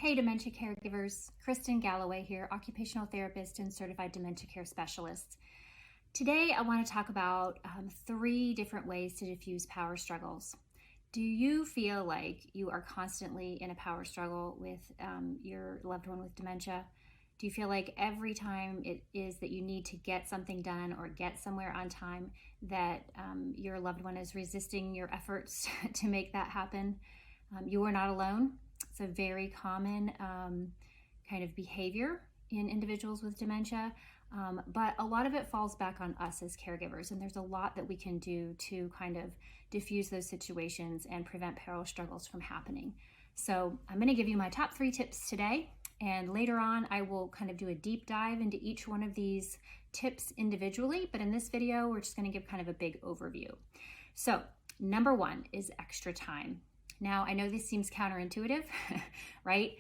Hey, Dementia Caregivers. Kristen Galloway here, occupational therapist and certified dementia care specialist. Today, I want to talk about 3 different ways to diffuse power struggles. Do you feel like you are constantly in a power struggle with your loved one with dementia? Do you feel like every time it is that you need to get something done or get somewhere on time that your loved one is resisting your efforts to make that happen? You are not alone. It's a very common kind of behavior in individuals with dementia, but a lot of it falls back on us as caregivers, and there's a lot that we can do to kind of diffuse those situations and prevent power struggles from happening. So I'm going to give you my top 3 tips today, and later on I will kind of do a deep dive into each one of these tips individually, but in this video we're just going to give kind of a big overview. So number 1 is extra time. Now, I know this seems counterintuitive, right?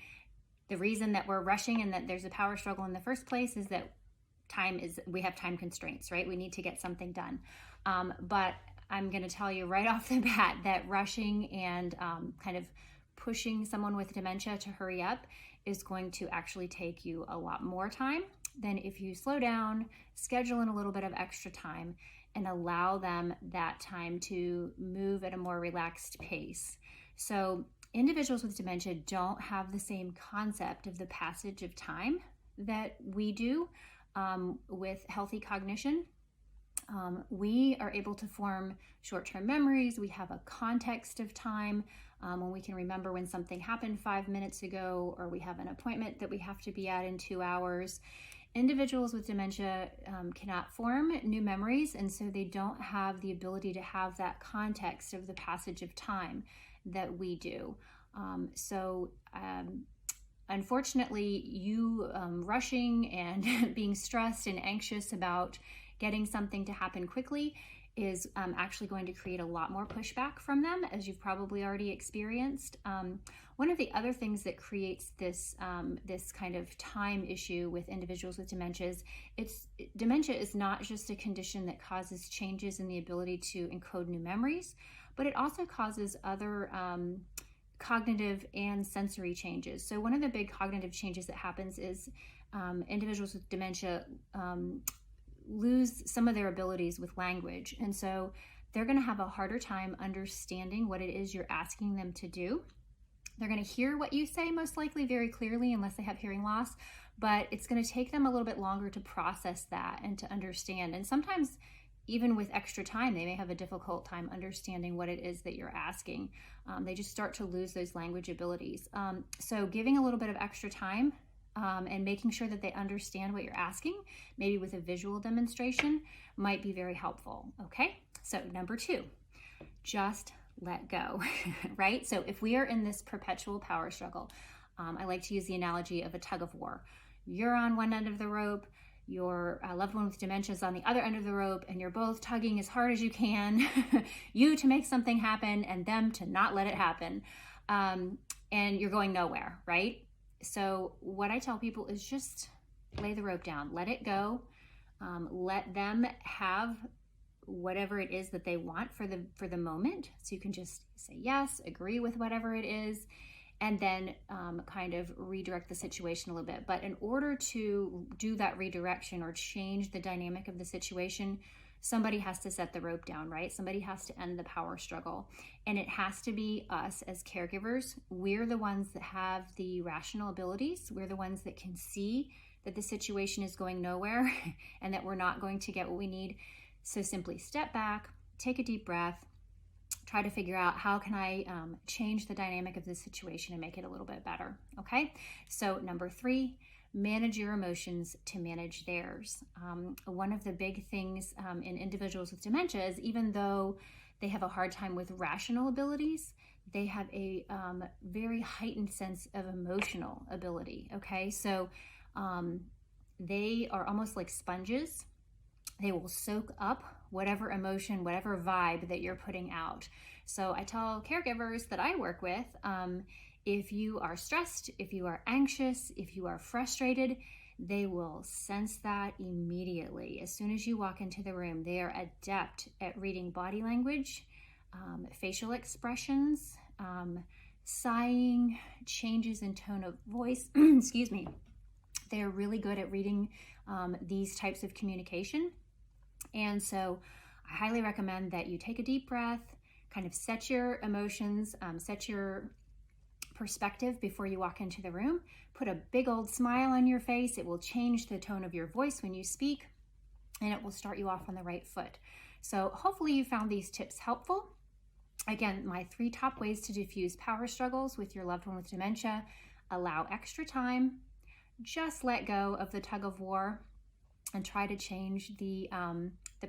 The reason that we're rushing and that there's a power struggle in the first place is that we have time constraints, right? We need to get something done. But I'm going to tell you right off the bat that rushing and kind of pushing someone with dementia to hurry up is going to actually take you a lot more time than if you slow down, schedule in a little bit of extra time, and allow them that time to move at a more relaxed pace. So individuals with dementia don't have the same concept of the passage of time that we do with healthy cognition. We are able to form short-term memories. We have a context of time when we can remember when something happened 5 minutes ago, or we have an appointment that we have to be at in 2 hours. Individuals with dementia cannot form new memories, and so they don't have the ability to have that context of the passage of time that we do. Unfortunately, you rushing and being stressed and anxious about getting something to happen quickly is actually going to create a lot more pushback from them, as you've probably already experienced. One of the other things that creates this kind of time issue with individuals with dementia is dementia is not just a condition that causes changes in the ability to encode new memories, but it also causes other cognitive and sensory changes. So one of the big cognitive changes that happens is individuals with dementia lose some of their abilities with language. And so they're going to have a harder time understanding what it is you're asking them to do. They're going to hear what you say most likely very clearly, unless they have hearing loss, but it's going to take them a little bit longer to process that and to understand. And sometimes even with extra time, they may have a difficult time understanding what it is that you're asking. They just start to lose those language abilities. So giving a little bit of extra time and making sure that they understand what you're asking, maybe with a visual demonstration, might be very helpful. Okay, so number 2, just let go, right? So if we are in this perpetual power struggle, I like to use the analogy of a tug of war. You're on one end of the rope, your loved one with dementia is on the other end of the rope, and you're both tugging as hard as you can, you to make something happen and them to not let it happen. And you're going nowhere, right? So what I tell people is just lay the rope down, let it go, let them have whatever it is that they want for the moment. So you can just say yes, agree with whatever it is, and then kind of redirect the situation a little bit. But in order to do that redirection or change the dynamic of the situation, somebody has to set the rope down, right? Somebody has to end the power struggle. And it has to be us as caregivers. We're the ones that have the rational abilities. We're the ones that can see that the situation is going nowhere and that we're not going to get what we need. So simply step back, take a deep breath, try to figure out how can I change the dynamic of this situation and make it a little bit better, okay? So number 3, manage your emotions to manage theirs. One of the big things in individuals with dementia is, even though they have a hard time with rational abilities, they have a very heightened sense of emotional ability, okay? So they are almost like sponges. They will soak up whatever emotion, whatever vibe that you're putting out. So I tell caregivers that I work with, if you are stressed, if you are anxious, if you are frustrated, they will sense that immediately. As soon as you walk into the room, they are adept at reading body language, facial expressions, sighing, changes in tone of voice, excuse me. They're really good at reading these types of communication. And so I highly recommend that you take a deep breath, kind of set your emotions, set your perspective before you walk into the room. Put a big old smile on your face. It will change the tone of your voice when you speak, and it will start you off on the right foot. So hopefully you found these tips helpful. Again, my 3 top ways to diffuse power struggles with your loved one with dementia: allow extra time, just let go of the tug of war and try to change the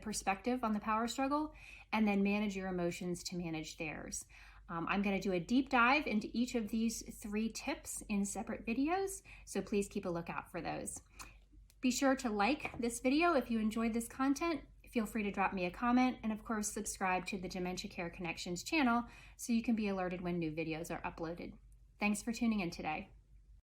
perspective on the power struggle, and then manage your emotions to manage theirs. I'm going to do a deep dive into each of these 3 tips in separate videos, so please keep a lookout for those. Be sure to like this video if you enjoyed this content. Feel free to drop me a comment, and of course subscribe to the Dementia Care Connections channel so you can be alerted when new videos are uploaded. Thanks for tuning in today.